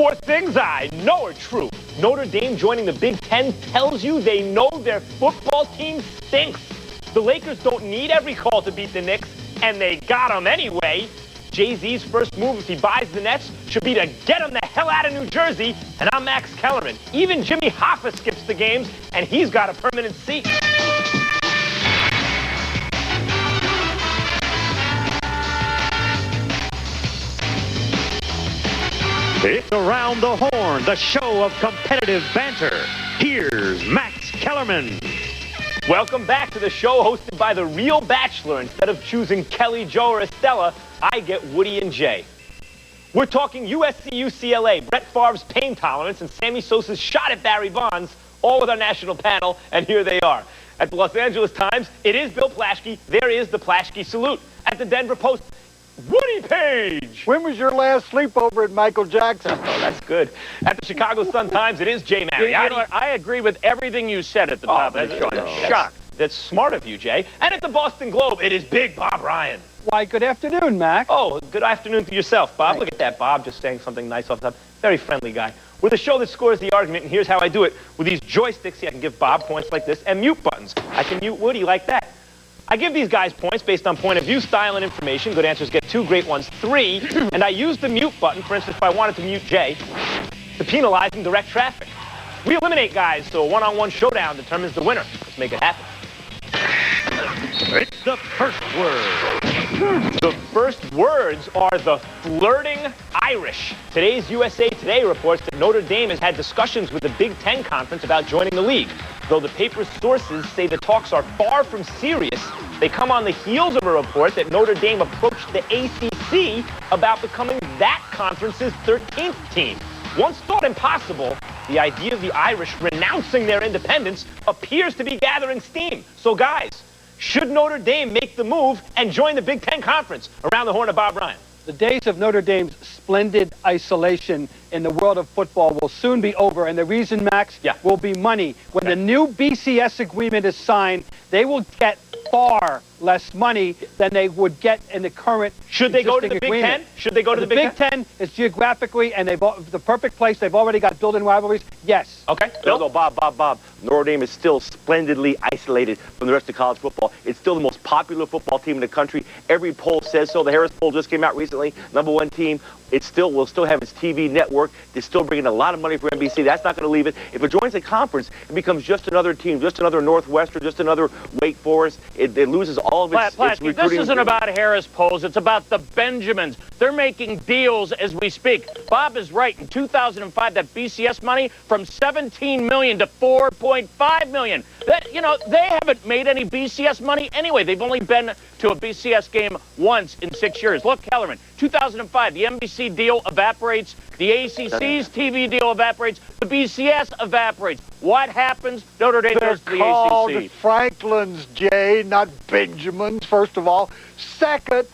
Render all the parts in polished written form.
4 things I know are true. Notre Dame joining the Big Ten tells you they know their football team stinks. The Lakers don't need every call to beat the Knicks, and they got them anyway. Jay-Z's first move, if he buys the Nets, should be to get him the hell out of New Jersey. And I'm Max Kellerman. Even Jimmy Hoffa skips the games, and he's got a permanent seat. It's Around the Horn, the show of competitive banter. Here's Max Kellerman. Welcome back to the show hosted by the real Bachelor. Instead of choosing Kelly, Joe, or Estella, I get Woody and Jay. We're talking USC, UCLA, Brett Favre's pain tolerance, and Sammy Sosa's shot at Barry Bonds, all with our national panel, and here they are. At the Los Angeles Times, it is Bill Plaschke. There is the Plaschke salute. At the Denver Post, Woody Page. When was your last sleepover at Michael Jackson? Oh, that's good. At the Chicago Sun-Times, it is Jay Mariotti. You know, I agree with everything you said at the top of the show. I'm shocked. That's smart of you, Jay. And at the Boston Globe, it is Big Bob Ryan. Why, good afternoon, Mac. Oh, good afternoon to yourself, Bob. Thanks. Look at that, Bob, just saying something nice off the top. Very friendly guy. We're the show that scores the argument, and here's how I do it. With these joysticks, see, I can give Bob points like this, and mute buttons. I can mute Woody like that. I give these guys points based on point of view, style, and information. Good answers get 2, great ones 3. And I use the mute button, for instance, if I wanted to mute Jay, to penalize and direct traffic. We eliminate guys, so a one-on-one showdown determines the winner. Let's make it happen. It's the first word. The first words are the flirting Irish. Today's USA Today reports that Notre Dame has had discussions with the Big Ten Conference about joining the league. Though the paper's sources say the talks are far from serious, they come on the heels of a report that Notre Dame approached the ACC about becoming that conference's 13th team. Once thought impossible, the idea of the Irish renouncing their independence appears to be gathering steam. So guys, should Notre Dame make the move and join the Big Ten Conference? Around the Horn of Bob Ryan. The days of Notre Dame's splendid isolation in the world of football will soon be over, and the reason, Max, will be money. When the new BCS agreement is signed, they will get far less money than they would get in the current Should they go to the Big Ten? Should they go to the Big Ten? Big Ten is geographically, and the perfect place. They've already got built-in rivalries. Yes. Okay. Bill? No, Bob. Notre Dame is still splendidly isolated from the rest of college football. It's still the most popular football team in the country. Every poll says so. The Harris poll just came out recently. #1 team. It still will still have its TV network. They're still bringing a lot of money for NBC. That's not going to leave it. If it joins a conference, it becomes just another team, just another Northwestern, just another Wake Forest. It loses all of its recruiting. This isn't about Harris polls. It's about the Benjamins. They're making deals as we speak. Bob is right. In 2005, that BCS money from $17 million to $4.5 million. They haven't made any BCS money anyway. They've only been to a BCS game once in 6 years. Look, Kellerman, 2005, the NBC deal evaporates. The ACC's TV deal evaporates. The BCS evaporates. What happens? Notre Dame goes to the ACC. They're called Franklins, Jay, not Benjamins, first of all. Second,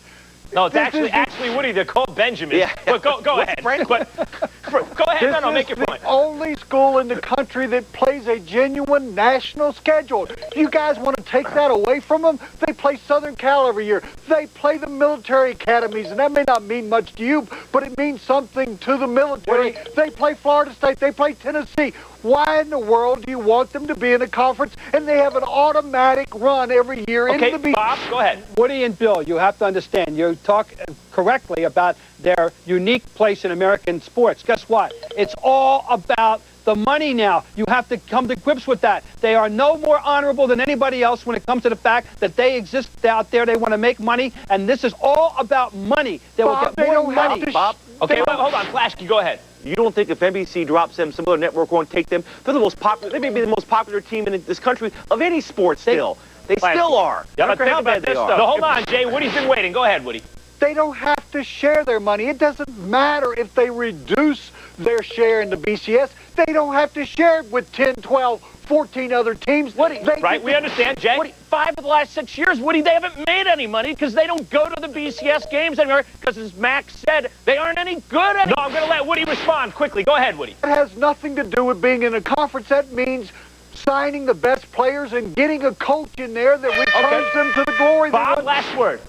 no, it's actually Woody. They're called Benjamins. Yeah. But go ahead. Go ahead. No, make your point. This is the only school in the country that plays a genuine national schedule. If you guys want to take that away from them, they play Southern Cal every year. They play the military academies, and that may not mean much to you, but it means something to the military. They play Florida State. They play Tennessee. Why in the world do you want them to be in a conference and they have an automatic run every year into the beat? Bob, go ahead. Woody and Bill, you have to understand, you talk correctly about their unique place in American sports. Guess what? It's all about the money now. You have to come to grips with that. They are no more honorable than anybody else when it comes to the fact that they exist out there. They want to make money, and this is all about money. They will get more money. Bob, okay, hold on. Plaschke, go ahead. You don't think if NBC drops them, some other network won't take them? They're the most popular. They may be the most popular team in this country of any sport still. They still are. Yeah, but think about this, though. No, hold on, Jay. Woody's been waiting. Go ahead, Woody. They don't have to share their money. It doesn't matter if they reduce their share in the BCS. They don't have to share it with 10, 12, 14 other teams. Right, we understand, Jay. Woody, 5 of the last 6 years, Woody, they haven't made any money because they don't go to the BCS games anymore because, as Max said, they aren't any good anymore. No, I'm going to let Woody respond quickly. Go ahead, Woody. It has nothing to do with being in a conference. That means signing the best players and getting a coach in there that returns them to the glory. Bob, last word.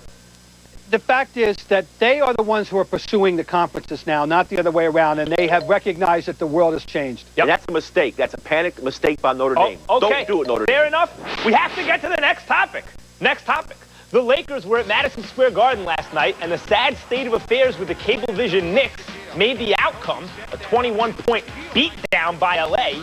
the fact is that they are the ones who are pursuing the conferences now, not the other way around, and they have recognized that the world has changed. Yep. And that's a mistake. That's a panic mistake by Notre Dame. Okay. Don't do it, Notre Dame. Fair enough. We have to get to the next topic. Next topic. The Lakers were at Madison Square Garden last night, and the sad state of affairs with the Cablevision Knicks made the outcome, a 21-point beatdown by LA,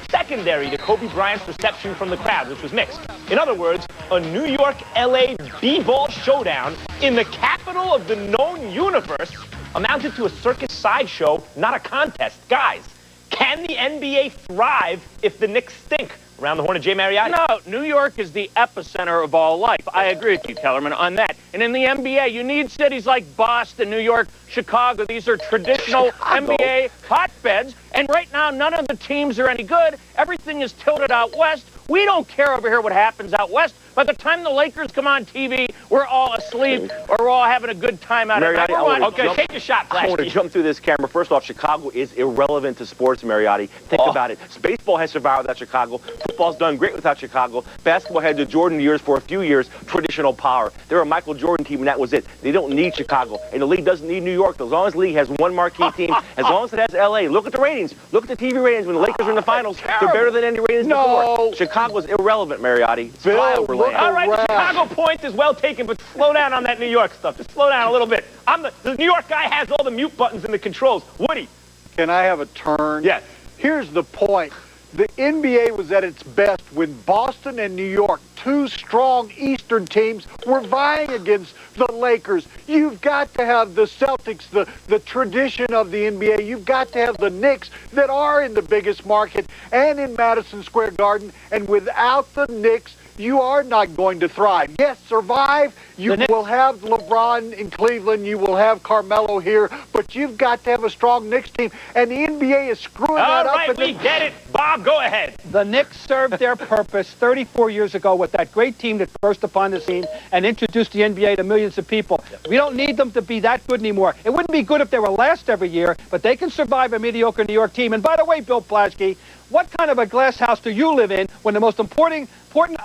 secondary to Kobe Bryant's reception from the crowd, which was mixed. In other words, a New York-LA b-ball showdown in the capital of the known universe amounted to a circus sideshow, not a contest. Guys, can the NBA thrive if the Knicks stink? Around the horn of Jay Mariotti. No, New York is the epicenter of all life. I agree with you, Kellerman, on that. And in the NBA, you need cities like Boston, New York, Chicago. These are traditional NBA hotbeds. And right now, none of the teams are any good. Everything is tilted out west. We don't care over here what happens out west. By the time the Lakers come on TV, we're all asleep or we're all having a good time out of it. Okay, take your shot, Flash. I want to jump through this camera. First off, Chicago is irrelevant to sports, Mariotti. Think about it. Baseball has survived without Chicago. Football's done great without Chicago. Basketball had the Jordan years for a few years, traditional power. They're a Michael Jordan team, and that was it. They don't need Chicago. And the league doesn't need New York. As long as the league has one marquee team, as long as it has LA. Look at the ratings. Look at the TV ratings. When the Lakers are in the finals, they're better than any ratings before. Chicago's irrelevant, Mariotti. It's flyover land. All right, the Chicago point is well taken, but slow down on that New York stuff. Just slow down a little bit. The New York guy has all the mute buttons and the controls. Woody. Can I have a turn? Yes. Here's the point. The NBA was at its best when Boston and New York, two strong Eastern teams, were vying against the Lakers. You've got to have the Celtics, the tradition of the NBA. You've got to have the Knicks that are in the biggest market and in Madison Square Garden. And without the Knicks, you are not going to thrive. Yes, survive. You will have LeBron in Cleveland. You will have Carmelo here. But you've got to have a strong Knicks team. And the NBA is screwing that up. All right, we get it. Bob, go ahead. The Knicks served their purpose 34 years ago with that great team that burst upon the scene and introduced the NBA to millions of people. We don't need them to be that good anymore. It wouldn't be good if they were last every year, but they can survive a mediocre New York team. And by the way, Bill Plaschke, what kind of a glass house do you live in when the most important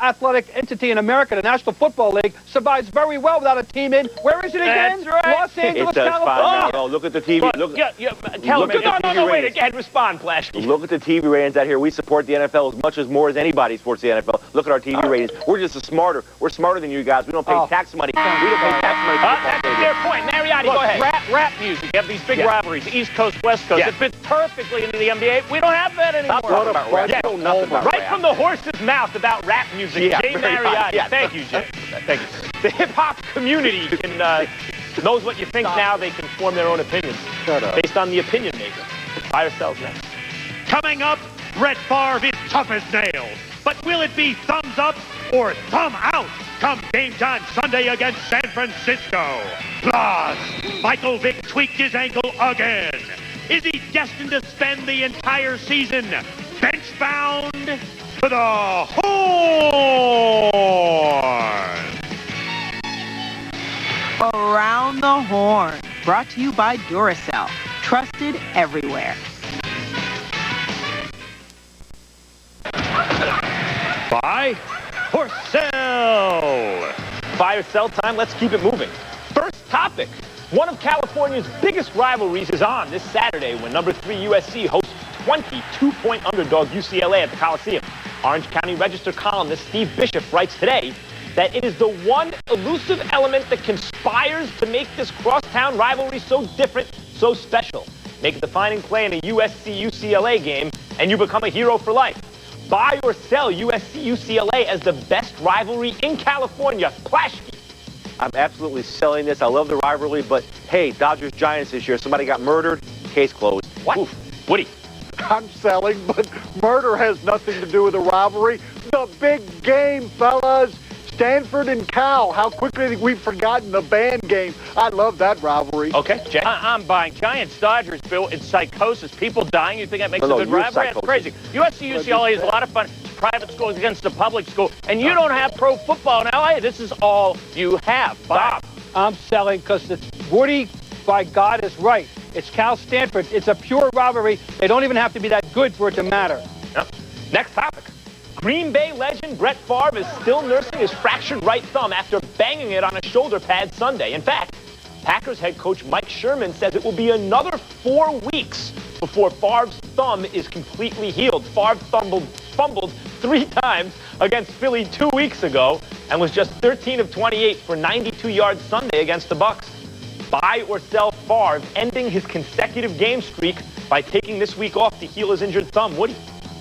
athletic entity in America, the National Football League, survives very well without a team in? Where is it again? That's right. Los Angeles, California. Look at the TV. No, wait, again, respond, Plaschke. Look at the TV ratings out here. We support the NFL as much as more as anybody supports the NFL. Look at our TV ratings. We're just smarter. We're smarter than you guys. We don't pay tax money. We don't pay tax money. That's a fair point. Mariotti, go ahead. Rap music. You have these big rivalries, East Coast, West Coast. It fits perfectly into the NBA. We don't have that anymore. Right from the horse's mouth about rap music, Jay Mariotti. Thank you, Jay. Thank you. The hip-hop community knows what you think now. They can form their own opinions based on the opinion maker. Buy or sell next. Coming up, Brett Favre is tough as nails. But will it be thumbs up or thumb out come game time Sunday against San Francisco? Plus, Michael Vick tweaked his ankle again. Is he destined to spend the entire season bench-bound to the Horn? Around the Horn, brought to you by Duracell, trusted everywhere. By Horcel. Buy or sell time, let's keep it moving. First topic. One of California's biggest rivalries is on this Saturday when number 3 USC hosts 22-point underdog UCLA at the Coliseum. Orange County Register columnist Steve Bishop writes today that it is the one elusive element that conspires to make this crosstown rivalry so different, so special. Make a defining play in a USC-UCLA game, and you become a hero for life. Buy or sell USC-UCLA as the best rivalry in California. Plaschke. I'm absolutely selling this. I love the rivalry, but hey, Dodgers-Giants this year. Somebody got murdered. Case closed. What? Oof. Woody. I'm selling, but murder has nothing to do with the rivalry. The big game, fellas. Stanford and Cal. How quickly we've forgotten the band game. I love that rivalry. Okay, Jay. I'm buying Giants, Dodgers, Bill. It's psychosis. People dying. You think that makes a good rivalry? That's crazy. USC, UCLA is a lot of fun. It's private schools against the public school. And you don't have pro football in LA. This is all you have. Bob. I'm selling because Woody, by God, is right. It's Cal-Stanford. It's a pure rivalry. They don't even have to be that good for it to matter. Yep. Next topic. Green Bay legend Brett Favre is still nursing his fractured right thumb after banging it on a shoulder pad Sunday. In fact, Packers head coach Mike Sherman says it will be another 4 weeks before Favre's thumb is completely healed. Favre fumbled 3 times against Philly 2 weeks ago and was just 13 of 28 for 92 yards Sunday against the Bucs. Buy or sell Favre, ending his consecutive game streak by taking this week off to heal his injured thumb. Woody?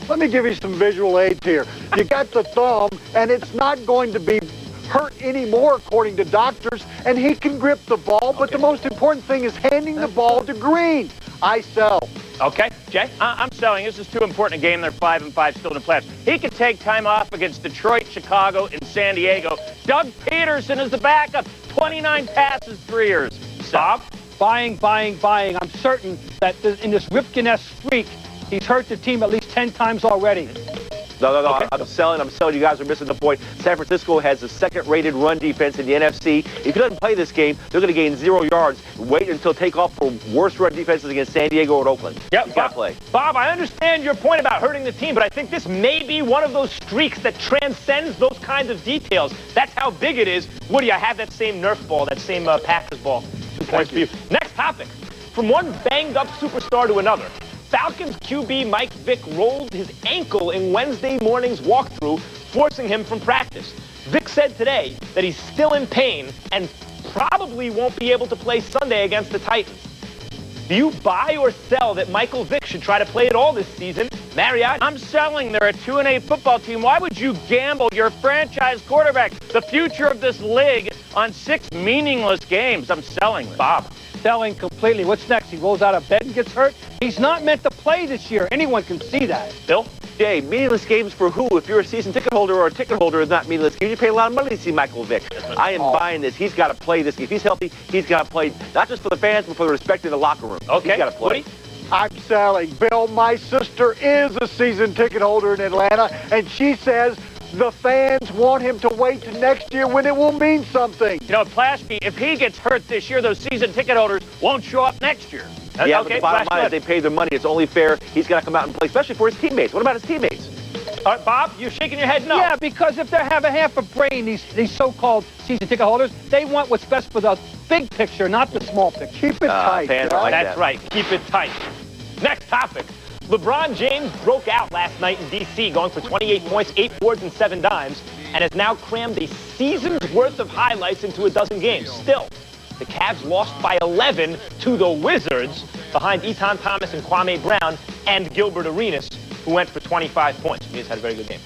Let me give you some visual aids here. You got the thumb, and it's not going to be hurt anymore, according to doctors, and he can grip the ball, but the most important thing is handing the ball to Green. I sell. Okay, Jay? I'm selling. This is too important a game. They're 5-5 still in the playoffs. He could take time off against Detroit, Chicago, and San Diego. Doug Peterson is the backup. 29 passes, 3 years. Bob? Buying. I'm certain that in this Ripken-esque streak, he's hurt the team at least 10 times already. No. Okay. I'm selling. You guys are missing the point. San Francisco has the second-rated run defense in the NFC. If he doesn't play this game, they're going to gain 0 yards. Wait until takeoff for worse run defenses against San Diego or Oakland. Yep, He's got to play. Bob, I understand your point about hurting the team, but I think this may be one of those streaks that transcends those kinds of details. That's how big it is. Woody, I have that same Nerf ball, that same Packers ball. 2 points for you. Next topic. From one banged-up superstar to another. Falcons QB Mike Vick rolled his ankle in Wednesday morning's walkthrough, forcing him from practice. Vick said today that he's still in pain and probably won't be able to play Sunday against the Titans. Do you buy or sell that Michael Vick should try to play it all this season? Marriott? I'm selling. They're a 2-8 football team. Why would you gamble your franchise quarterback, the future of this league, on 6 meaningless games? I'm selling. Bob? Selling completely. What's next? He rolls out of bed and gets hurt? He's not meant to play this year. Anyone can see that. Bill? Jay, meaningless games for who? If you're a season ticket holder or a ticket holder, it's not meaningless games. You pay a lot of money to see Michael Vick. I am buying this. He's got to play this. If he's healthy, he's got to play, not just for the fans, but for the respect in the locker room. Okay. He's got to play. Woody? I'm selling. Bill, my sister is a season ticket holder in Atlanta, and she says the fans want him to wait to next year when it will mean something. You know, Plasky, if he gets hurt this year, those season ticket holders won't show up next year. Yeah, Okay, but the bottom line is they pay their money. It's only fair. He's got to come out and play, especially for his teammates. What about his teammates? All right, Bob, you're shaking your head no. Yeah, because if they have a half a brain, these so-called season ticket holders, they want what's best for the big picture, not the small picture. Keep it tight. Fans are like That's that. right. Keep it tight. Next topic. LeBron James broke out last night in D.C., going for 28 points, 8 boards, and 7 dimes, and has now crammed a season's worth of highlights into a dozen games. Still, the Cavs lost by 11 to the Wizards behind Etan Thomas and Kwame Brown and Gilbert Arenas, who went for 25 points. He just had a very good game.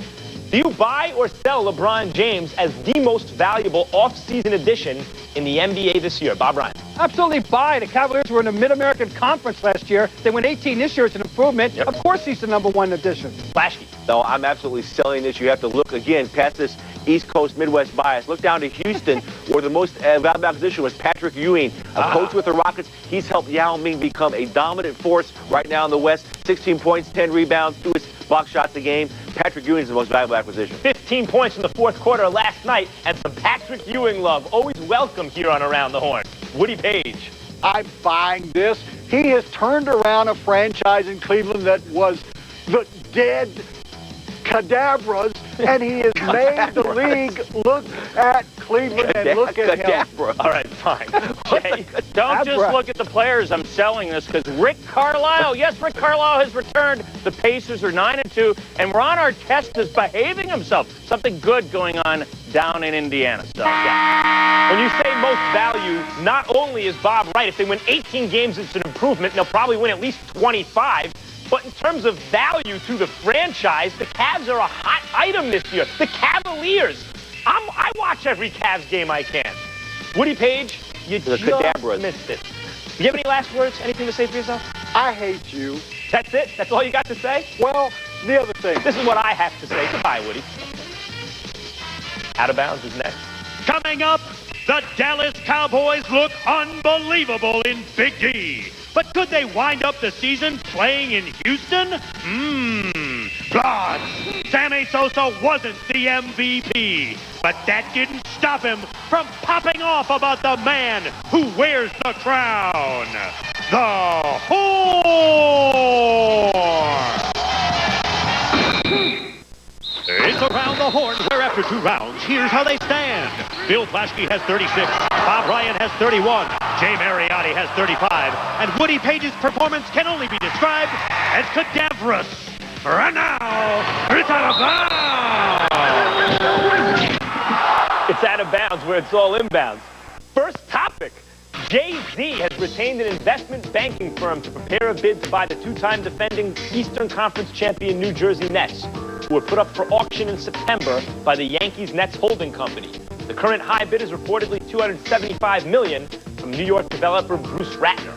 Do you buy or sell LeBron James as the most valuable off-season addition in the NBA this year? Bob Ryan. Absolutely buy. The Cavaliers were in the Mid-American Conference last year. They went 18 this year. It's an improvement. Yep. Of course he's the #1 addition. Flashkey. No, I'm absolutely selling this. You have to look again past this East Coast Midwest bias. Look down to Houston, where the most valuable acquisition was Patrick Ewing, a coach with the Rockets. He's helped Yao Ming become a dominant force right now in the West. 16 points, 10 rebounds, 2 block shots a game. Patrick Ewing is the most valuable acquisition. 15 points in the fourth quarter last night, and some Patrick Ewing love. Always welcome here on Around the Horn. Woody Page. I'm buying this. He has turned around a franchise in Cleveland that was the dead cadavers, and he has made the league look at Cleveland and look at him. All right, fine. Jay, Don't just look at the players. I'm selling this because Rick Carlisle, yes, Rick Carlisle has returned. The Pacers are 9-2, and Ron Artest is behaving himself. Something good going on down in Indiana. So, yeah. when you say most value, not only is Bob right, if they win 18 games, it's an improvement, and they'll probably win at least 25. But in terms of value to the franchise, the Cavs are a hot item this year. The Cavaliers. I watch every Cavs game I can. Woody Page, you just missed it. Do you have any last words? Anything to say for yourself? I hate you. That's it? That's all you got to say? Well, the other thing. This is what I have to say. Goodbye, Woody. Out of bounds is next. Coming up, the Dallas Cowboys look unbelievable in Big D. But could they wind up the season playing in Houston? Plus, Sammy Sosa wasn't the MVP, but that didn't stop him from popping off about the man who wears the crown, the Horn. It's around the horn, where after 2 rounds, here's how they stand. Bill Plaschke has 36, Bob Ryan has 31, Jay Mariotti has 35, and Woody Page's performance can only be described as cadaverous. And now, it's out of bounds! It's out of bounds where it's all inbounds. First topic. Jay-Z has retained an investment banking firm to prepare a bid to buy the 2-time defending Eastern Conference champion New Jersey Nets, who were put up for auction in September by the Yankees-Nets holding company. The current high bid is reportedly $275 million from New York developer Bruce Ratner.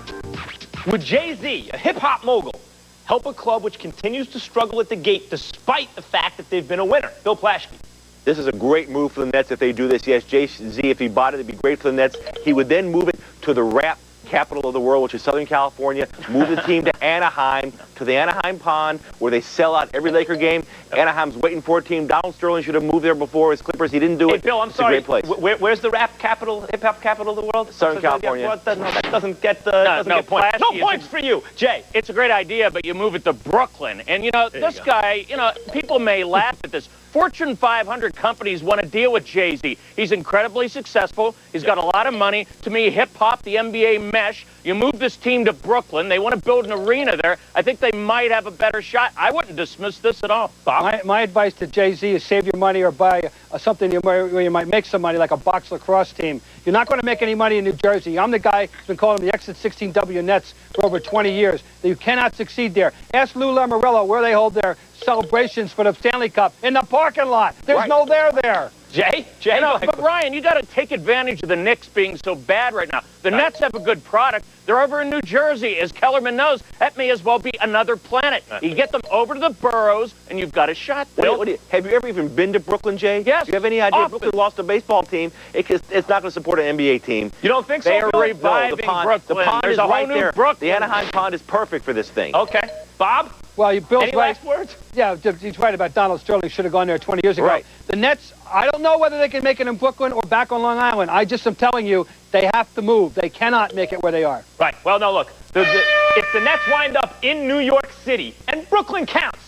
Would Jay-Z, a hip-hop mogul, help a club which continues to struggle at the gate despite the fact that they've been a winner? Bill Plaschke. This is a great move for the Nets if they do this. Yes, Jay-Z, if he bought it, it'd be great for the Nets. He would then move it to the rap capital of the world, which is Southern California, move the team to Anaheim, to the Anaheim Pond, where they sell out every Laker game. Anaheim's waiting for a team. Donald Sterling should have moved there before his Clippers. He didn't do it. Bill, I'm sorry. It's a great place. Where's the rap capital, hip-hop capital of the world? Southern California. No, that doesn't get points. No points for you, Jay. It's a great idea, but you move it to Brooklyn. And, this guy, people may laugh at this. Fortune 500 companies want to deal with Jay-Z. He's incredibly successful. He's got a lot of money. To me, hip-hop, the NBA mesh. You move this team to Brooklyn. They want to build an arena there. I think they might have a better shot. I wouldn't dismiss this at all. Bob? My advice to Jay-Z is save your money or buy something where you might make some money, like a box lacrosse team. You're not going to make any money in New Jersey. I'm the guy who's been calling the Exit 16W Nets for over 20 years. You cannot succeed there. Ask Lou Lamoriello where they hold their celebrations for the Stanley Cup. In the parking lot. There's no there. Jay, but Ryan, you got to take advantage of the Knicks being so bad right now. The Nets have a good product. They're over in New Jersey. As Kellerman knows, that may as well be another planet. You get them over to the boroughs, and you've got a shot there. Have you ever even been to Brooklyn, Jay? Yes. Do you have any idea? Often. Brooklyn lost a baseball team. It's not going to support an NBA team. You don't think so? They are reviving Brooklyn. The pond There's is a whole right new there. Brooklyn. The Anaheim pond is perfect for this thing. Okay. Bob? Well, Bill's Any right. last words? Yeah, he's right about Donald Sterling. Should have gone there 20 years ago. Right. The Nets, I don't know whether they can make it in Brooklyn or back on Long Island. I just am telling you, they have to move. They cannot make it where they are. Right. Well, no, look. If the Nets wind up in New York City, and Brooklyn counts,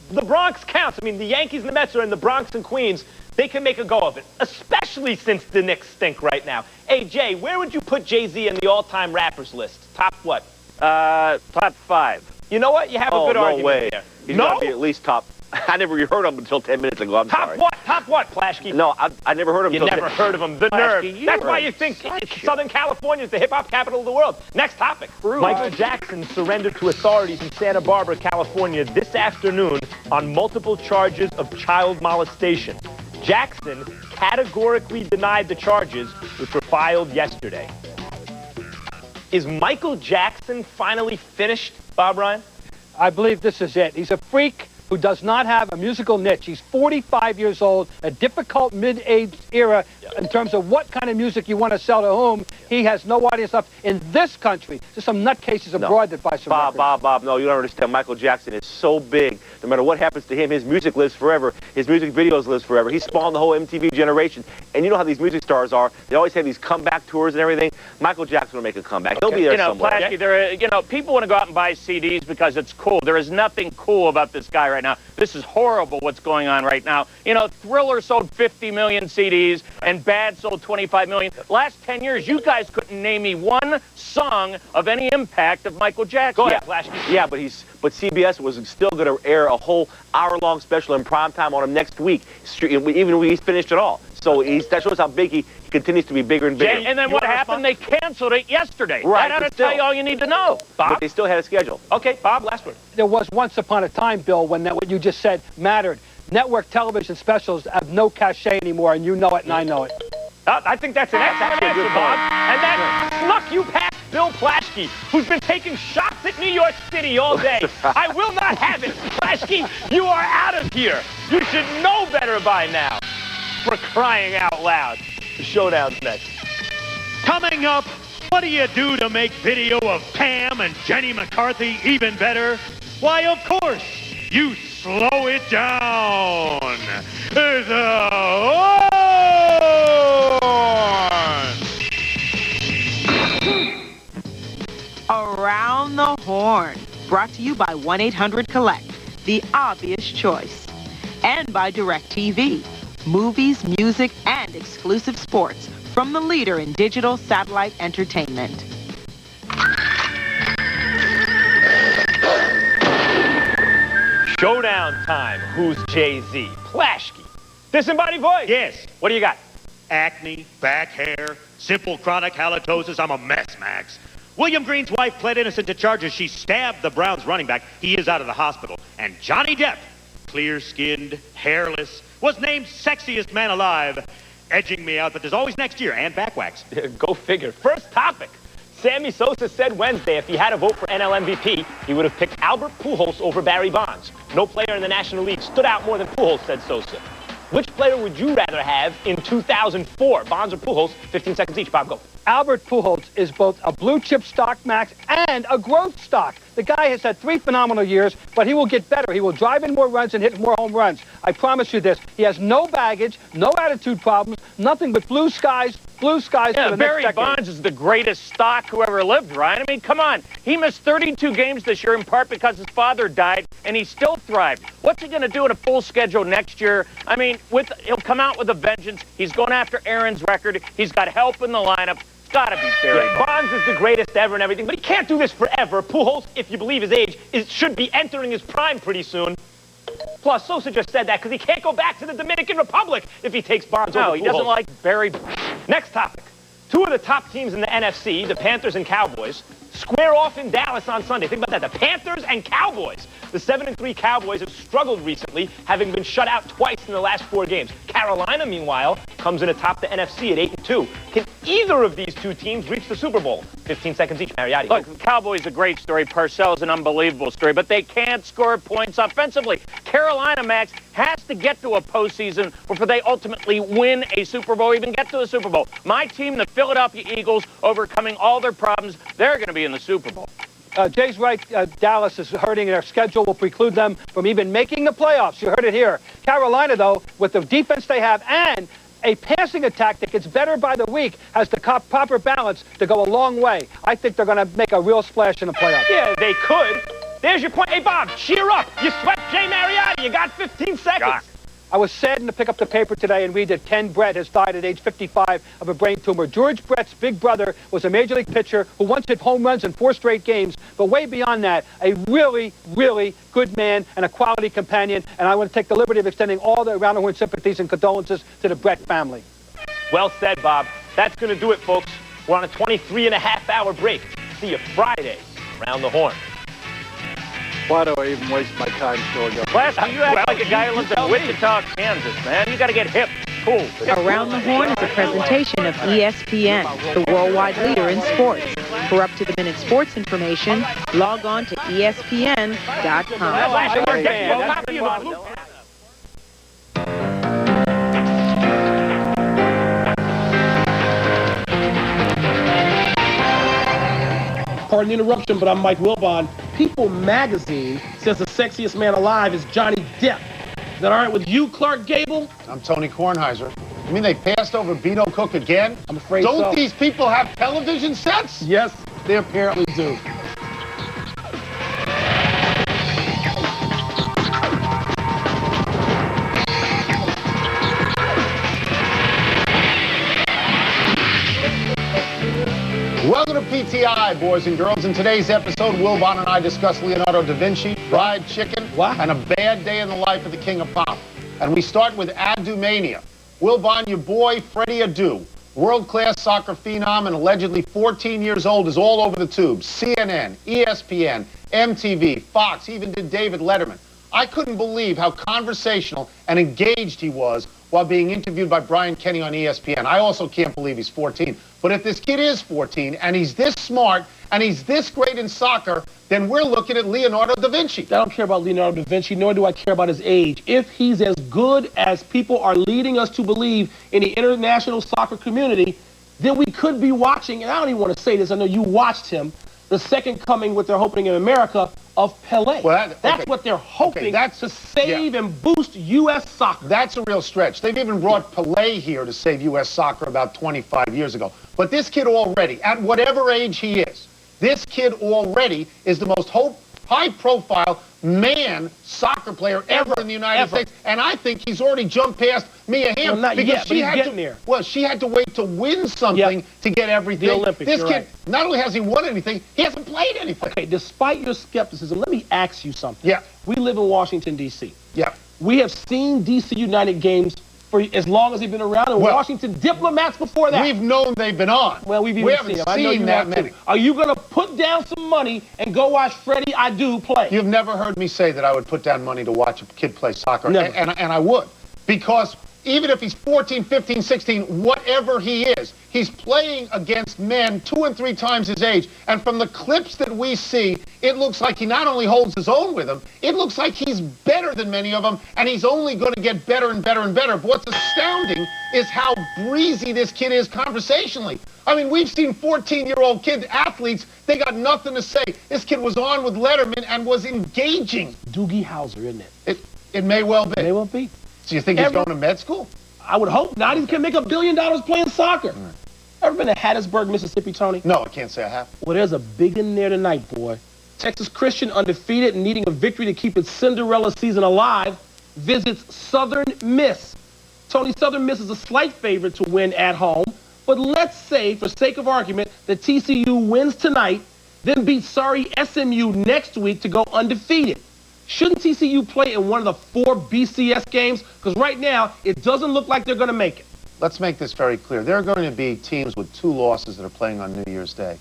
the Bronx counts. I mean, the Yankees and the Mets are in the Bronx and Queens. They can make a go of it, especially since the Knicks stink right now. Hey, Jay, where would you put Jay-Z in the all-time rappers list? Top what? Top 5. You know what? You have a good argument way. there. He's got to be at least top. I never heard of him until 10 minutes ago. I'm sorry. Top what, Plaschke? No, I never heard of him. You never heard of him. The nerve. That's why you think Southern California is the hip-hop capital of the world. Next topic. Michael Jackson surrendered to authorities in Santa Barbara, California this afternoon on multiple charges of child molestation. Jackson categorically denied the charges, which were filed yesterday. Is Michael Jackson finally finished, Bob Ryan? I believe this is it. He's a freak who does not have a musical niche. He's 45 years old, a difficult mid-age era in terms of what kind of music you want to sell to whom. He has no audience left in this country. There's some nutcases abroad that buy some records. Bob, no, you don't understand. Michael Jackson is so big. No matter what happens to him, his music lives forever. His music videos lives forever. He spawned the whole MTV generation. And you know how these music stars are. They always have these comeback tours and everything. Michael Jackson will make a comeback. He'll be there somewhere. Plaschke, people want to go out and buy CDs because it's cool. There is nothing cool about this guy right now. This is horrible what's going on right now. Thriller sold 50 million CDs and Bad sold 25 million. Last 10 years, you guys couldn't name me one song of any impact of Michael Jackson. Go ahead, Plaschke. Yeah, but CBS was still going to air a whole hour-long special in primetime on him next week, even when he's finished it all. So that shows how big he continues to be bigger and bigger. And then what happened? They canceled it yesterday. Right, that ought to tell you all you need to know, Bob. But they still had a schedule. Okay, Bob, last word. There was once upon a time, Bill, when what you just said mattered. Network television specials have no cachet anymore, and you know it and I know it. I think that's an excellent answer, Bob. And that snuck you past Bill Plaschke, who's been taking shots at New York City all day. I will not have it. Plaschke, you are out of here. You should know better by now. For crying out loud. The showdown's next. Coming up, what do you do to make video of Pam and Jenny McCarthy even better? Why, of course, you slow it down. The Horn! Around the Horn, brought to you by 1-800-COLLECT, the obvious choice. And by DirecTV. Movies, music, and exclusive sports from the leader in digital satellite entertainment. Showdown time. Who's Jay-Z? Plashke. Disembodied voice. Yes. What do you got? Acne, back hair, simple chronic halitosis. I'm a mess, Max. William Green's wife pled innocent to charges she stabbed the Browns running back. He is out of the hospital. And Johnny Depp, clear-skinned, hairless, was named sexiest man alive, edging me out, but there's always next year, and back wax. Go figure. First topic. Sammy Sosa said Wednesday if he had a vote for NL MVP, he would have picked Albert Pujols over Barry Bonds. No player in the National League stood out more than Pujols, said Sosa. Which player would you rather have in 2004, Bonds or Pujols? 15 seconds each. Bob, go. Albert Pujols is both a blue-chip stock, Max, and a growth stock. The guy has had 3 phenomenal years, but he will get better. He will drive in more runs and hit more home runs. I promise you this. He has no baggage, no attitude problems, nothing but blue skies for the next decade. Barry Bonds is the greatest stock who ever lived, Ryan. I mean, come on. He missed 32 games this year in part because his father died, and he still thrived. What's he going to do in a full schedule next year? I mean, he'll come out with a vengeance. He's going after Aaron's record. He's got help in the lineup. It's got to be Barry Bonds. Bonds is the greatest ever and everything, but he can't do this forever. Pujols, if you believe his age, should be entering his prime pretty soon. Plus, Sosa just said that because he can't go back to the Dominican Republic if he takes Bonds over Pujols. No, he doesn't like Barry. Next topic. 2 of the top teams in the NFC, the Panthers and Cowboys, square off in Dallas on Sunday. Think about that. The Panthers and Cowboys. The 7-3 Cowboys have struggled recently, having been shut out twice in the last 4 games. Carolina, meanwhile, comes in atop the NFC at 8-2. Can either of these 2 teams reach the Super Bowl? 15 seconds each. Mariotti. Look, the Cowboys a great story. Parcells an unbelievable story, but they can't score points offensively. Carolina, Max, has to get to a postseason before they ultimately win a Super Bowl, even get to the Super Bowl. My team, the Philadelphia Eagles, overcoming all their problems, they're going to be in the Super Bowl. Jay's right. Dallas is hurting. Their schedule will preclude them from even making the playoffs. You heard it here. Carolina, though, with the defense they have and a passing attack that gets better by the week, has the proper balance to go a long way. I think they're going to make a real splash in the playoffs. Yeah, they could. There's your point. Hey, Bob, cheer up. You swept Jay Mariotti. You got 15 seconds. God. I was saddened to pick up the paper today and read that Ken Brett has died at age 55 of a brain tumor. George Brett's big brother was a major league pitcher who once hit home runs in 4 straight games. But way beyond that, a really, really good man and a quality companion. And I want to take the liberty of extending all the Around the Horn sympathies and condolences to the Brett family. Well said, Bob. That's going to do it, folks. We're on a 23-and-a-half-hour break. See you Friday around the Horn. Why do I even waste my time still going? Plashke, you act like a guy who lives in Wichita, Kansas, man. You got to get hip. Cool. Around the Horn is a presentation of ESPN, the worldwide leader in sports. For up-to-the-minute sports information, log on to ESPN.com. Pardon the interruption, but I'm Mike Wilbon. People magazine says the sexiest man alive is Johnny Depp. Is that all right with you, Clark Gable? I'm Tony Kornheiser. You mean they passed over Beto Cook again? I'm afraid so. Don't these people have television sets? Yes, they apparently do. Welcome to PTI, boys and girls. In today's episode, Wilbon and I discuss Leonardo da Vinci, fried chicken, and a bad day in the life of the king of pop. And we start with Adu-mania. Wilbon, your boy, Freddie Adu, world-class soccer phenom and allegedly 14 years old, is all over the tubes. CNN, ESPN, MTV, Fox, even did David Letterman. I couldn't believe how conversational and engaged he was while being interviewed by Brian Kenny on ESPN. I also can't believe he's 14. But if this kid is 14 and he's this smart and he's this great in soccer, then we're looking at Leonardo da Vinci. I don't care about Leonardo da Vinci, nor do I care about his age. If he's as good as people are leading us to believe in the international soccer community, then we could be watching, and I don't even want to say this, I know you watched him, the second coming, what they're hoping in America, of Pelé. Well, that's what they're hoping to save and boost U.S. soccer. That's a real stretch. They've even brought Pelé here to save U.S. soccer about 25 years ago. But this kid already, at whatever age he is, this kid already is the most high-profile man soccer player ever in the United States, and I think he's already jumped past Mia Hamm. Well, not because yet, but he's getting there. Well, she had to wait to win something to get everything. The Olympics, this you're kid, right. not only has he won anything, he hasn't played anything. Okay, despite your skepticism, let me ask you something. Yeah. We live in Washington, D.C. Yeah. We have seen D.C. United games for as long as they've been around, and Washington diplomats before that. We've known they've been on. Well, we haven't seen them. I know you that have many. too. Are you going to put down some money and go watch Freddie Adu play? You've never heard me say that I would put down money to watch a kid play soccer. Never. And I would. Because even if he's 14, 15, 16, whatever he is, he's playing against men 2 and 3 times his age. And from the clips that we see, it looks like he not only holds his own with them, it looks like he's better than many of them, and he's only going to get better and better and better. But what's astounding is how breezy this kid is conversationally. I mean, we've seen 14-year-old kids, athletes, they got nothing to say. This kid was on with Letterman and was engaging. Doogie Howser, isn't it? It may well be. It may well be. So you think he's going to med school? I would hope not. He can make $1 billion playing soccer. Ever been to Hattiesburg, Mississippi, Tony? No, I can't say I have. Well, there's a big in there tonight, boy. Texas Christian, undefeated and needing a victory to keep its Cinderella season alive, visits Southern Miss. Tony, Southern Miss is a slight favorite to win at home, but let's say, for sake of argument, that TCU wins tonight, then beats sorry SMU next week to go undefeated. Shouldn't TCU play in one of the 4 BCS games? Because right now, it doesn't look like they're going to make it. Let's make this very clear. There are going to be teams with 2 losses that are playing on New Year's Day.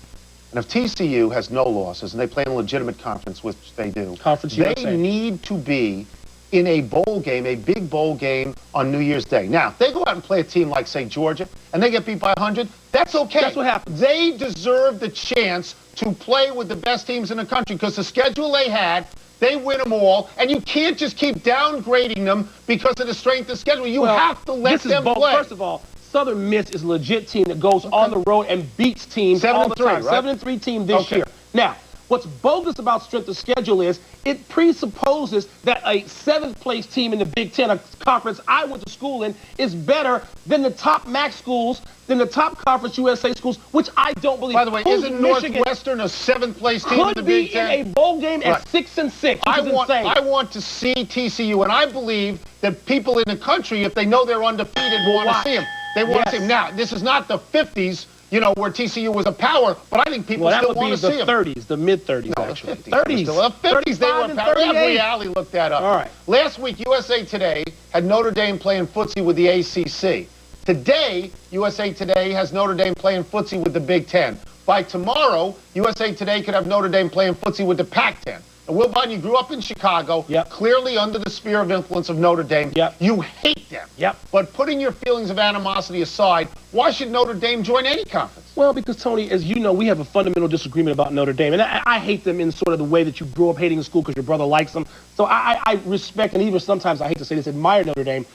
And if TCU has no losses and they play in a legitimate conference, which they do, they need to be in a bowl game, a big bowl game on New Year's Day. Now, if they go out and play a team like, say, Georgia, and they get beat by 100, that's okay. That's what happens. They deserve the chance to play with the best teams in the country because the schedule they had, they win them all, and you can't just keep downgrading them because of the strength of schedule. You have to let them play. First of all, Southern Miss is a legit team that goes on the road and beats teams all the time. 7-3 team this year. Now, what's bogus about strength of schedule is it presupposes that a 7th place team in the Big Ten, a conference I went to school in, is better than the top MAC schools, than the top Conference USA schools, which I don't believe. By the way, isn't Northwestern a 7th place team in the Big Ten? Could be in a bowl game at 6-6. I want to see TCU, and I believe that people in the country, if they know they're undefeated, want to see them. They want to see them. Now, this is not the 50s, you know, where TCU was a power, but I think people still want to see them. That would be the 30s, the mid-30s, actually. The 50s. The 50s, they were a power. Every alley looked that up. All right. Last week, USA Today had Notre Dame playing footsie with the ACC. Today, USA Today has Notre Dame playing footsie with the Big Ten. By tomorrow, USA Today could have Notre Dame playing footsie with the Pac-10. And Will Biden, you grew up in Chicago, clearly under the sphere of influence of Notre Dame. You hate them. But putting your feelings of animosity aside, why should Notre Dame join any conference? Well, because, Tony, as you know, we have a fundamental disagreement about Notre Dame. And I hate them in sort of the way that you grew up hating the school because your brother likes them. So I respect, and even sometimes I hate to say this, admire Notre Dame.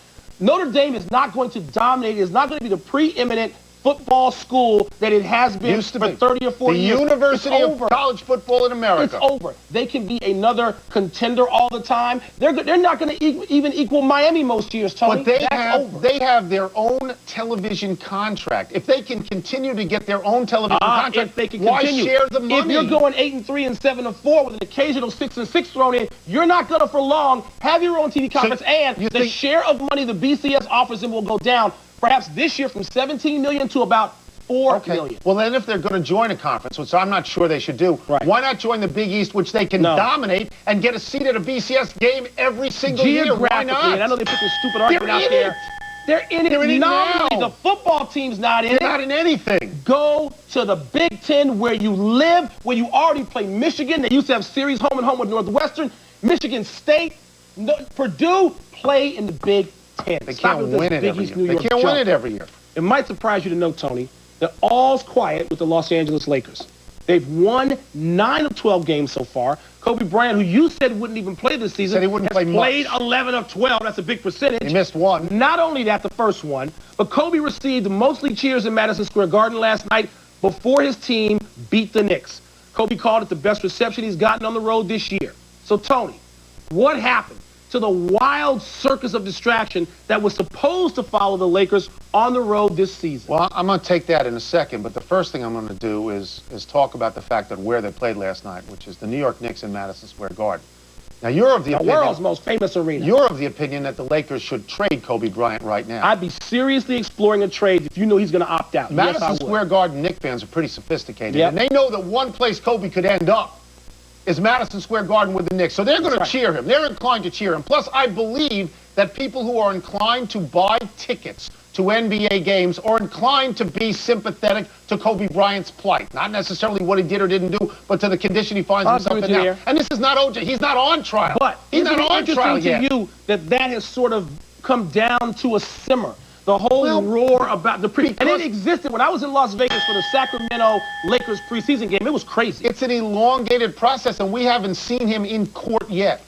Notre Dame is not going to dominate. It's not going to be the preeminent football school that it has been for 30 or 40 years. The University of College Football in America. It's over. They can be another contender all the time. They're not going to even equal Miami most years, Tony. But they have their own television contract. If they can continue to get their own television contract, if they can why continue. share the money? If you're going 8-3 and 7-4 with an occasional 6-6 thrown in, you're not going to for long have your own TV conference, and the share of money the BCS offers them will go down. Perhaps this year from 17 million to about 4 million. Well, then if they're going to join a conference, which I'm not sure they should do, why not join the Big East, which they can dominate and get a seat at a BCS game every single year? Why not? And I know they put this stupid argument out there. They're in it now. The football team's not in it. They're not in anything. Go to the Big Ten where you live, where you already play Michigan. They used to have series home and home with Northwestern. Michigan State, Purdue play in the Big Ten. They can't win it every year. They can't win it every year. It might surprise you to know, Tony, that all's quiet with the Los Angeles Lakers. They've won 9 of 12 games so far. Kobe Bryant, who you said wouldn't even play this season, said he wouldn't play played 11 of 12. That's a big percentage. He missed one. Not only that, the first one, but Kobe received mostly cheers in Madison Square Garden last night before his team beat the Knicks. Kobe called it the best reception he's gotten on the road this year. So, Tony, what happened to the wild circus of distraction that was supposed to follow the Lakers on the road this season. Well, I'm going to take that in a second, but the first thing I'm going to do is talk about the fact that where they played last night, which is the New York Knicks in Madison Square Garden. Now, you're of the opinion, world's most famous arena. You're of the opinion that the Lakers should trade Kobe Bryant right now. I'd be seriously exploring a trade if you knew he's going to opt out. Madison Square Garden Knicks fans are pretty sophisticated, and they know that one place Kobe could end up is Madison Square Garden with the Knicks. So they're going to cheer him. They're inclined to cheer him. Plus, I believe that people who are inclined to buy tickets to NBA games are inclined to be sympathetic to Kobe Bryant's plight. Not necessarily what he did or didn't do, but to the condition he finds himself in now. And this is not OJ. He's not on trial. But he's not on trial yet. To you that has sort of come down to a simmer. The whole roar about the and it existed when I was in Las Vegas for the Sacramento Lakers preseason game. It was crazy. It's an elongated process, and we haven't seen him in court yet.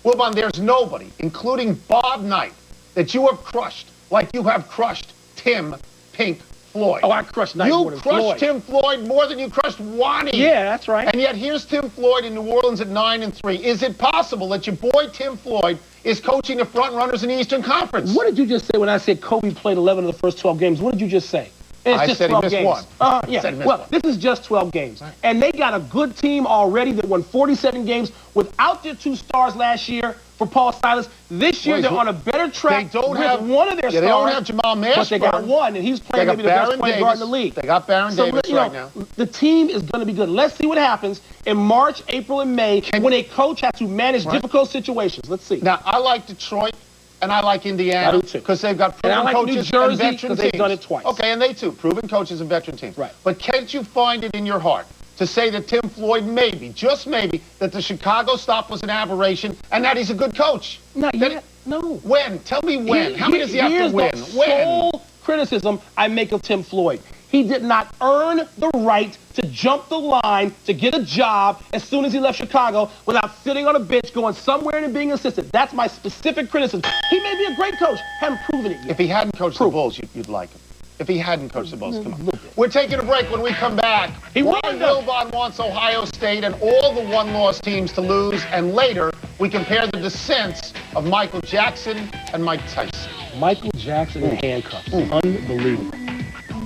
Wilbon, there's nobody, including Bob Knight, that you have crushed like you have crushed Tim Pink Floyd. Oh, I crushed Knight more than Floyd. You crushed Tim Floyd more than you crushed Wani. Yeah, that's right. And yet here's Tim Floyd in New Orleans at 9-3. Is it possible that your boy Tim Floyd is coaching the front runners in the Eastern Conference? What did you just say when I said Kobe played 11 of the first 12 games? What did you just say? I said he missed one. Well, this is just 12 games. And they got a good team already that won 47 games without their 2 stars last year for Paul Silas. This year, they're on a better track. They don't with have one of their stars. They don't have Jamal Mashburn. But they got one, and he's playing maybe the best point guard in the league. They got Baron Davis right now. The team is going to be good. Let's see what happens in March, April, and May when a coach has to manage difficult situations. Let's see. Now, I like Detroit. And I like Indiana because they've got proven coaches and veteran teams. They've done it twice. Okay, and they too, proven coaches and veteran teams. Right. But can't you find it in your heart to say that Tim Floyd maybe, just maybe, that the Chicago stop was an aberration and that he's a good coach? Not yet. No. When? Tell me when. How many does he have to win? Here's the sole criticism I make of Tim Floyd. He did not earn the right to jump the line to get a job as soon as he left Chicago without sitting on a bench going somewhere and being assistant. That's my specific criticism. He may be a great coach. Haven't proven it yet. If he hadn't coached the Bulls, you'd like him. If he hadn't coached the Bulls, come on. We're taking a break. When we come back, why Wilbon wants Ohio State and all the one-loss teams to lose, and later we compare the descents of Michael Jackson and Mike Tyson. Michael Jackson in handcuffs. Unbelievable.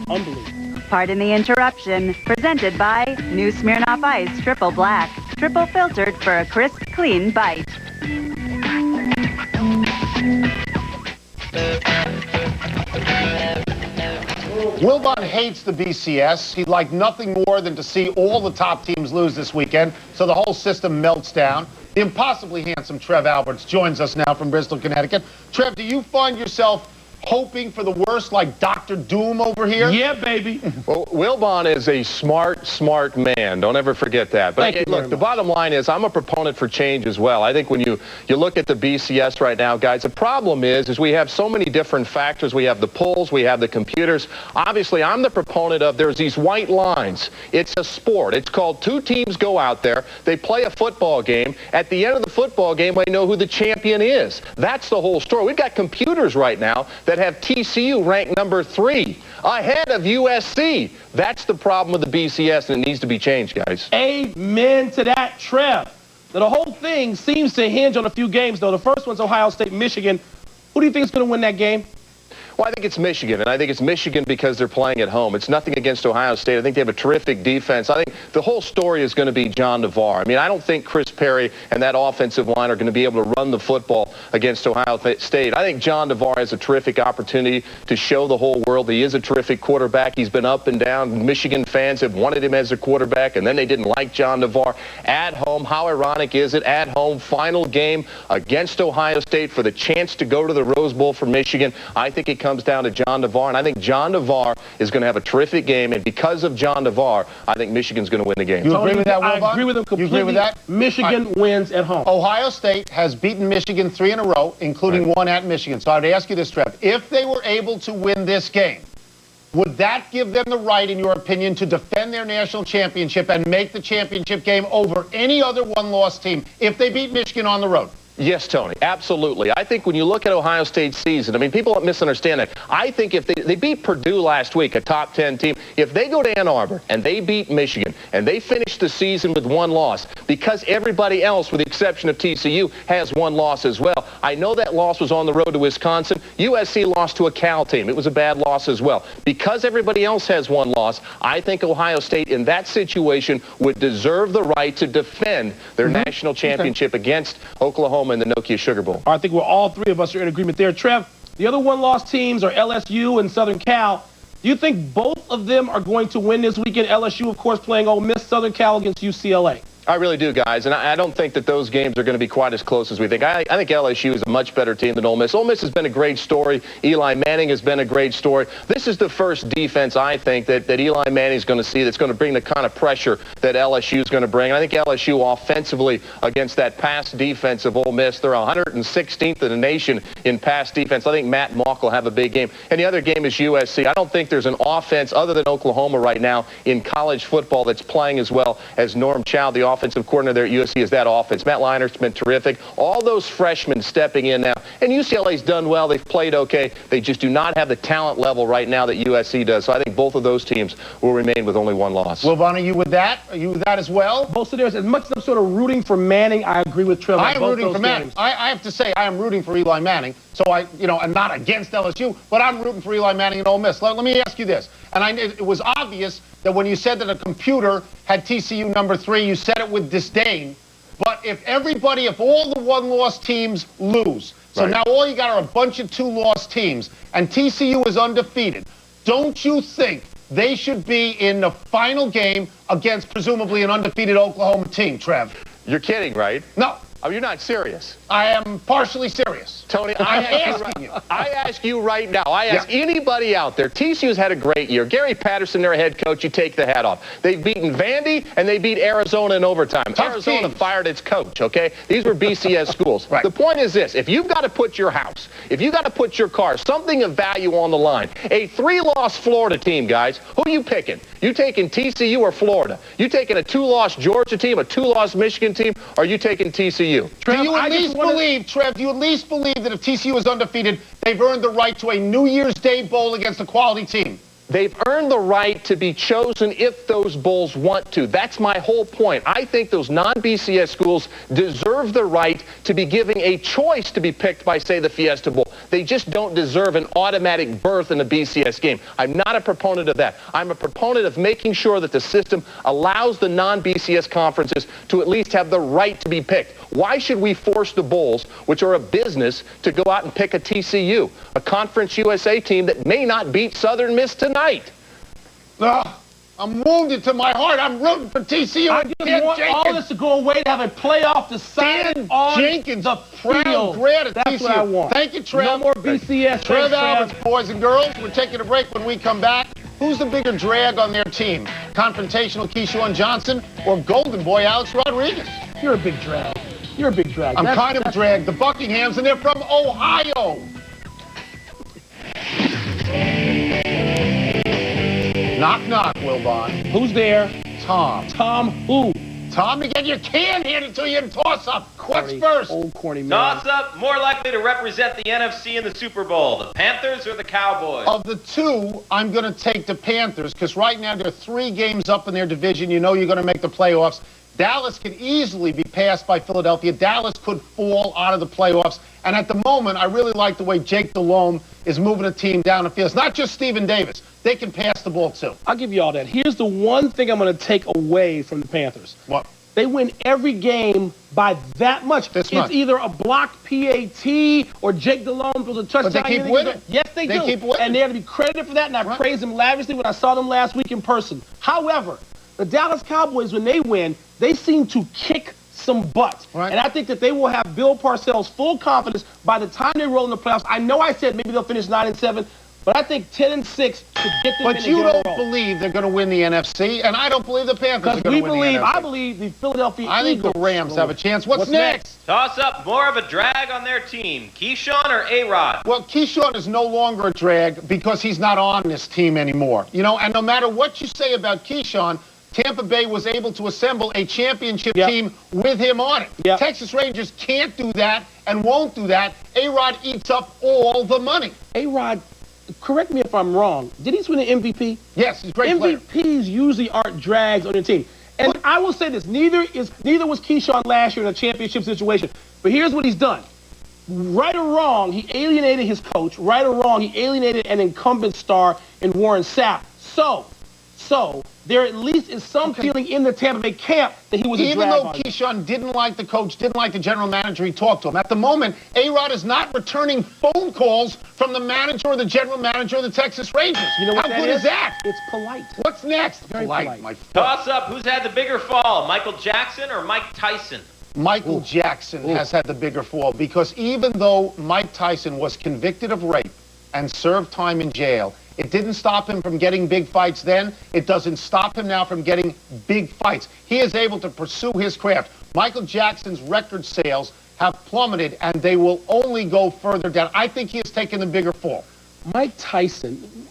Unbelievable. Pardon the interruption. Presented by New Smirnoff Ice Triple Black. Triple filtered for a crisp, clean bite. Wilbon hates the BCS. He'd like nothing more than to see all the top teams lose this weekend, so the whole system melts down. The impossibly handsome Trev Alberts joins us now from Bristol, Connecticut. Trev, do you find yourself hoping for the worst like Dr. Doom over here? Yeah, baby. Well, Wilbon is a smart man. Don't ever forget that. But look, the bottom line is I'm a proponent for change as well. I think when you look at the BCS right now, guys, the problem is we have so many different factors. We have the polls, we have the computers. Obviously, I'm the proponent of there's these white lines. It's a sport. It's called 2 teams go out there. They play a football game. At the end of the football game, they know who the champion is. That's the whole story. We've got computers right now that have TCU ranked number 3 ahead of USC. That's the problem with the BCS, and it needs to be changed, guys. Amen to that, Trev. Now, the whole thing seems to hinge on a few games, though. The first one's Ohio State, Michigan. Who do you think is going to win that game? Well, I think it's Michigan, and I think it's Michigan because they're playing at home. It's nothing against Ohio State. I think they have a terrific defense. I think the whole story is going to be John DeVar. I mean, I don't think Chris Perry and that offensive line are going to be able to run the football against Ohio State. I think John DeVar has a terrific opportunity to show the whole world that he is a terrific quarterback. He's been up and down. Michigan fans have wanted him as a quarterback, and then they didn't like John DeVar. At home, how ironic is it? At home, final game against Ohio State for the chance to go to the Rose Bowl for Michigan. I think it comes down to John DeVar, and I think John DeVar is going to have a terrific game, and because of John DeVar, I think Michigan's going to win the game. You agree with that, Wilbon? I agree with him completely. You agree with that? Michigan wins at home. Ohio State has beaten Michigan 3 in a row, including one at Michigan. So I'd ask you this, Trev. If they were able to win this game, would that give them the right, in your opinion, to defend their national championship and make the championship game over any other one-loss team if they beat Michigan on the road? Yes, Tony, absolutely. I think when you look at Ohio State's season, I mean, people don't misunderstand that. I think if they beat Purdue last week, a top 10 team, if they go to Ann Arbor and they beat Michigan and they finish the season with one loss, because everybody else, with the exception of TCU, has one loss as well. I know that loss was on the road to Wisconsin. USC lost to a Cal team. It was a bad loss as well. Because everybody else has one loss, I think Ohio State in that situation would deserve the right to defend their national championship against Oklahoma in the Nokia Sugar Bowl. I think all three of us are in agreement there. Trev, the other one-loss teams are LSU and Southern Cal. Do you think both of them are going to win this weekend? LSU, of course, playing Ole Miss, Southern Cal against UCLA. I really do, guys, and I don't think that those games are going to be quite as close as we think. I think LSU is a much better team than Ole Miss. Ole Miss has been a great story. Eli Manning has been a great story. This is the first defense, I think, that Eli Manning is going to see that's going to bring the kind of pressure that LSU is going to bring. And I think LSU offensively against that pass defense of Ole Miss, they're 116th in the nation in pass defense. I think Matt Mock will have a big game. And the other game is USC. I don't think there's an offense other than Oklahoma right now in college football that's playing as well as Norm Chow, the offensive coordinator there at USC, is that offense. Matt Leinert's been terrific. All those freshmen stepping in now. And UCLA's done well. They've played okay. They just do not have the talent level right now that USC does. So I think both of those teams will remain with only one loss. Will Vaughn, are you with that? Are you with that as well? Both of theirs. As much as I'm sort of rooting for Manning, I agree with Trevor. I am rooting for Manning. I have to say I am rooting for Eli Manning. So I'm not against LSU, but I'm rooting for Eli Manning and Ole Miss. Let me ask you this. And it was obvious that when you said that a computer had TCU number 3, you said it with disdain. But if all the one-loss teams lose, so now all you got are a bunch of two-loss teams, and TCU is undefeated, don't you think they should be in the final game against presumably an undefeated Oklahoma team, Trev? You're kidding, right? No. Oh, you're not serious. I am partially serious. Tony, I'm asking you. I ask you right now. I ask anybody out there. TCU's had a great year. Gary Patterson, their head coach, you take the hat off. They've beaten Vandy, and they beat Arizona in overtime. Tough Arizona teams. fired its coach, okay? These were BCS schools. Right. The point is this. If you've got to put your house, if you've got to put your car, something of value on the line, a 3-loss Florida team, guys, who are you picking? You taking TCU or Florida? You taking a 2-loss Georgia team, a 2-loss Michigan team, or are you taking TCU? Do you at least believe, Trev, do you at least believe that if TCU is undefeated, they've earned the right to a New Year's Day bowl against a quality team? They've earned the right to be chosen if those bowls want to. That's my whole point. I think those non-BCS schools deserve the right to be giving a choice to be picked by, say, the Fiesta Bowl. They just don't deserve an automatic berth in a BCS game. I'm not a proponent of that. I'm a proponent of making sure that the system allows the non-BCS conferences to at least have the right to be picked. Why should we force the bowls, which are a business, to go out and pick a TCU, a Conference USA team that may not beat Southern Miss tonight? I'm wounded to my heart. I'm rooting for TCU. I just want all this to go away to have a playoff decided on Jenkins, the field. grad at That's TCU. what I want. Thank you, Trev. No more BCS. Trev Alberts, boys and girls. We're taking a break. When we come back, who's the bigger drag on their team? Confrontational Keyshawn Johnson or Golden Boy Alex Rodriguez? You're a big drag. You're a big drag. I'm kind of a drag. The Buckinghams, and they're from Ohio. Knock, knock, Will Vaughn. Who's there? Tom. Tom who? Tom, to get your can handed to you and toss up. What's first? Old corny man. Toss up, more likely to represent the NFC in the Super Bowl, the Panthers or the Cowboys? Of the two, I'm going to take the Panthers because right now they're 3 games up in their division. You know you're going to make the playoffs. Dallas can easily be passed by Philadelphia. Dallas could fall out of the playoffs. And at the moment, I really like the way Jake Delhomme is moving a team down the field. It's not just Stephen Davis. They can pass the ball, too. I'll give you all that. Here's the one thing I'm going to take away from the Panthers. What? They win every game by that much. It's either a blocked PAT or Jake Delhomme throws a touchdown. But they keep winning. Yes, they do. Keep winning. And they have to be credited for that, and I praise them lavishly when I saw them last week in person. However, the Dallas Cowboys, when they win, they seem to kick some butt. Right. And I think that they will have Bill Parcells' full confidence by the time they roll in the playoffs. I know I said maybe they'll finish 9-7, but I think 10-6 could get them in. But you don't believe they're going to win the NFC, and I don't believe the Panthers are going to win the NFC. I believe the Philadelphia Eagles. I think the Rams have a chance. What's next? Toss up, more of a drag on their team, Keyshawn or A-Rod? Well, Keyshawn is no longer a drag because he's not on this team anymore. You know, and no matter what you say about Keyshawn, Tampa Bay was able to assemble a championship team with him on it. Texas Rangers can't do that and won't do that. A-Rod eats up all the money. A-Rod, correct me if I'm wrong, did he win an MVP? Yes, he's a great player. MVPs usually aren't drags on your team. And I will say this, neither was Keyshawn last year in a championship situation. But here's what he's done. Right or wrong, he alienated his coach. Right or wrong, he alienated an incumbent star in Warren Sapp. So there at least is some feeling in the Tampa Bay camp that he was a drag on. Even though Keyshawn didn't like the coach, didn't like the general manager, he talked to him. At the moment, A-Rod is not returning phone calls from the manager or the general manager of the Texas Rangers. You know what How good is that? It's polite. What's next? Very polite. Toss up. Who's had the bigger fall, Michael Jackson or Mike Tyson? Michael Jackson has had the bigger fall because even though Mike Tyson was convicted of rape and served time in jail, it didn't stop him from getting big fights then. It doesn't stop him now from getting big fights. He is able to pursue his craft. Michael Jackson's record sales have plummeted, and they will only go further down. I think he has taken the bigger fall. Mike Tyson,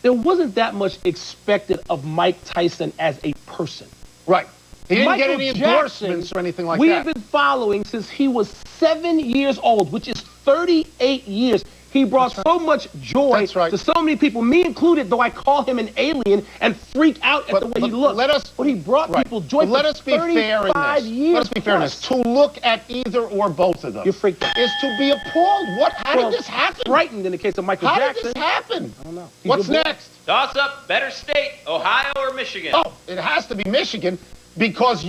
there wasn't that much expected of Mike Tyson as a person. Right. He didn't Michael get any endorsements or anything like that. We've been following since he was 7 years old, which is 38 years. He brought so much joy to so many people, me included, though I call him an alien and freak out at the way he looks. But he brought people joy for 35 years. Let us be fair in this. To look at either or both of them You're freaked out. is to be appalled. How did this happen? Frightened in the case of Michael Jackson. How did this happen? I don't know. What's next? Toss up. Better state, Ohio or Michigan? Oh, it has to be Michigan. Because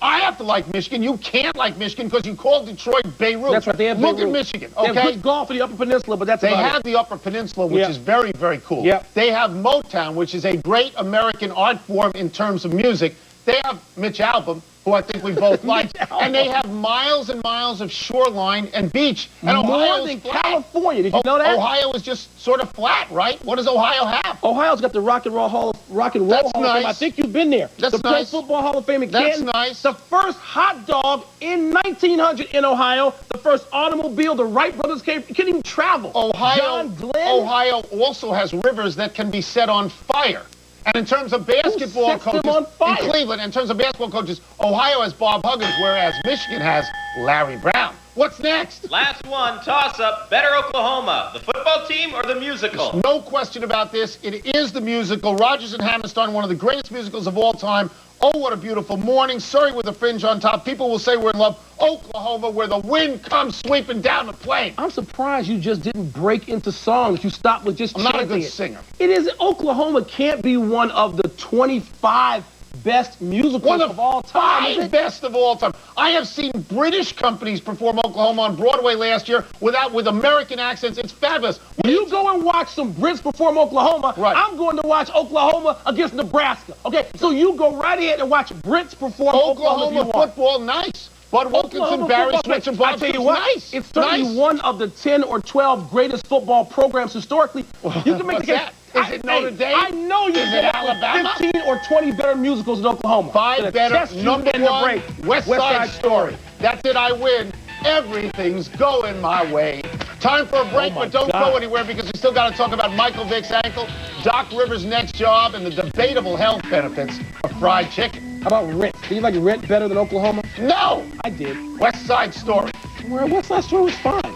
I have to like Michigan. You can't like Michigan because you call Detroit Beirut. That's right. They have Look at Michigan, okay? They have good golf for the Upper Peninsula, but that's They about have the Upper Peninsula, which is very, very cool. They have Motown, which is a great American art form in terms of music. They have Mitch Albom, who I think we both like. And they have miles and miles of shoreline and beach. And more than California. Did you know that? Ohio is just sort of flat, right? What does Ohio have? Ohio's got the Rock and Roll Hall of Fame. I think you've been there. That's the Pro Football Hall of Fame in Canton. That's nice. The first hot dog in 1900 in Ohio. The first automobile. The Wright brothers couldn't even travel. Ohio also has rivers that can be set on fire. And in terms of basketball coaches in Cleveland, in terms of basketball coaches, Ohio has Bob Huggins, whereas Michigan has Larry Brown. What's next? Last one, toss-up. Better Oklahoma, the football team or the musical? There's no question about this. It is the musical. Rodgers and Hammerstein, one of the greatest musicals of all time. Oh, what a beautiful morning. Surrey with a fringe on top. People will say we're in love. Oklahoma, where the wind comes sweeping down the plain. I'm surprised you just didn't break into songs. You stopped with just chanting. I'm not a good singer. It is. Oklahoma can't be one of the 25 best musicals of all time. 5 best of all time. I have seen British companies perform Oklahoma on Broadway last year with American accents. It's fabulous. When you go and watch some Brits perform Oklahoma, I'm going to watch Oklahoma against Nebraska. Okay, so you go right ahead and watch Brits perform Oklahoma football. Nice. Bud Wilkinson, Barry Switch, and Bob. I tell you what, nice. It's certainly one of the 10 or 12 greatest football programs historically. You can make the case. Is it Notre Dame? I know you Is it Alabama? 15 or 20 better musicals in Oklahoma. 5 better. Number 1, West Side Story. That's it. I win. Everything's going my way. Time for a break, but don't go anywhere because we still got to talk about Michael Vick's ankle, Doc Rivers' next job, and the debatable health benefits of fried chicken. How about Rent? Do you like Rent better than Oklahoma? No! I did. West Side Story. Well, West Side Story was fine.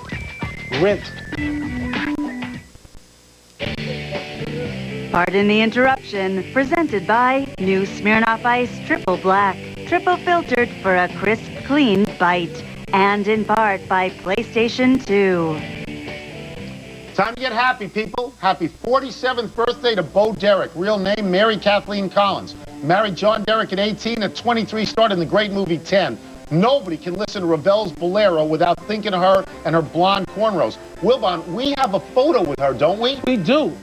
Rent. Pardon the interruption. Presented by new Smirnoff Ice Triple Black. Triple filtered for a crisp, clean bite. And in part by PlayStation 2. Time to get happy, people. Happy 47th birthday to Bo Derek. Real name, Mary Kathleen Collins. Married John Derek at 18. At 23, starred in the great movie 10. Nobody can listen to Ravel's Bolero without thinking of her and her blonde cornrows. Wilbon, we have a photo with her, don't we? We do.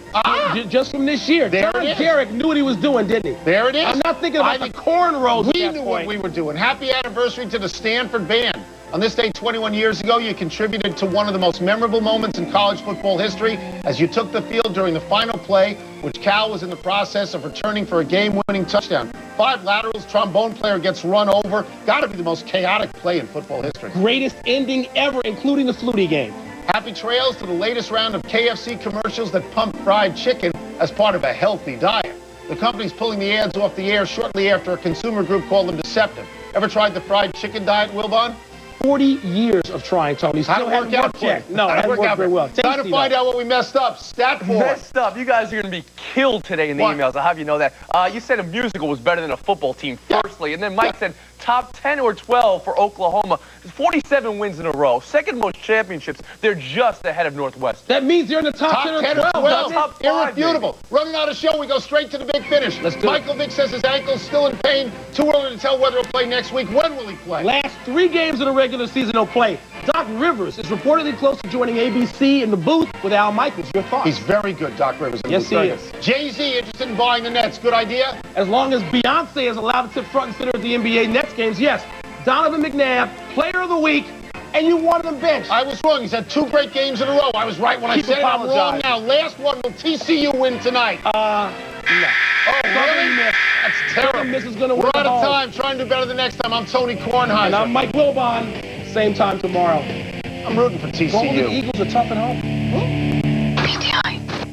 Just from this year. There John it is. Derek knew what he was doing, didn't he? There it is. I'm not thinking about the cornrows. We knew what we were doing. Happy anniversary to the Stanford Band. On this day 21 years ago, you contributed to one of the most memorable moments in college football history as you took the field during the final play, which Cal was in the process of returning for a game-winning touchdown. 5 laterals, trombone player gets run over. Got to be the most chaotic play in football history. Greatest ending ever, including the Flutie game. Happy trails to the latest round of KFC commercials that pump fried chicken as part of a healthy diet. The company's pulling the ads off the air shortly after a consumer group called them deceptive. Ever tried the fried chicken diet, Wilbon? 40 years of trying, Tony. Still hasn't worked yet. No, it hasn't worked very well. Time to find out what we messed up. Stat board. Messed up. You guys are going to be killed today in the emails. I'll have you know that. You said a musical was better than a football team, firstly. And then Mike said top 10 or 12 for Oklahoma. 47 wins in a row. Second most championships. They're just ahead of Northwestern. That means they're in the top 10 or 12. Top 5, irrefutable. Running out of show, we go straight to the big finish. Let's do Michael Vick says his ankle's still in pain. Too early to tell whether he'll play next week. When will he play? Last 3 games of the regular season he'll play. Doc Rivers is reportedly close to joining ABC in the booth with Al Michaels. Your thoughts? He's very good, Doc Rivers. Yes, he is. Jay-Z interested in buying the Nets. Good idea? As long as Beyonce is allowed to sit front and center at the NBA Nets games, yes. Donovan McNabb, player of the week, and you wanted him benched. I was wrong. He's had 2 great games in a row. I was right when I said it. I'm wrong now. Last one, will TCU win tonight? No. Oh, really? That's terrible. Miss is gonna We're win out of home. time. Try and do better the next time. I'm Tony Kornheiser. And I'm Mike Wilbon. Same time tomorrow. I'm rooting for TCU. Golden Eagles are tough at home.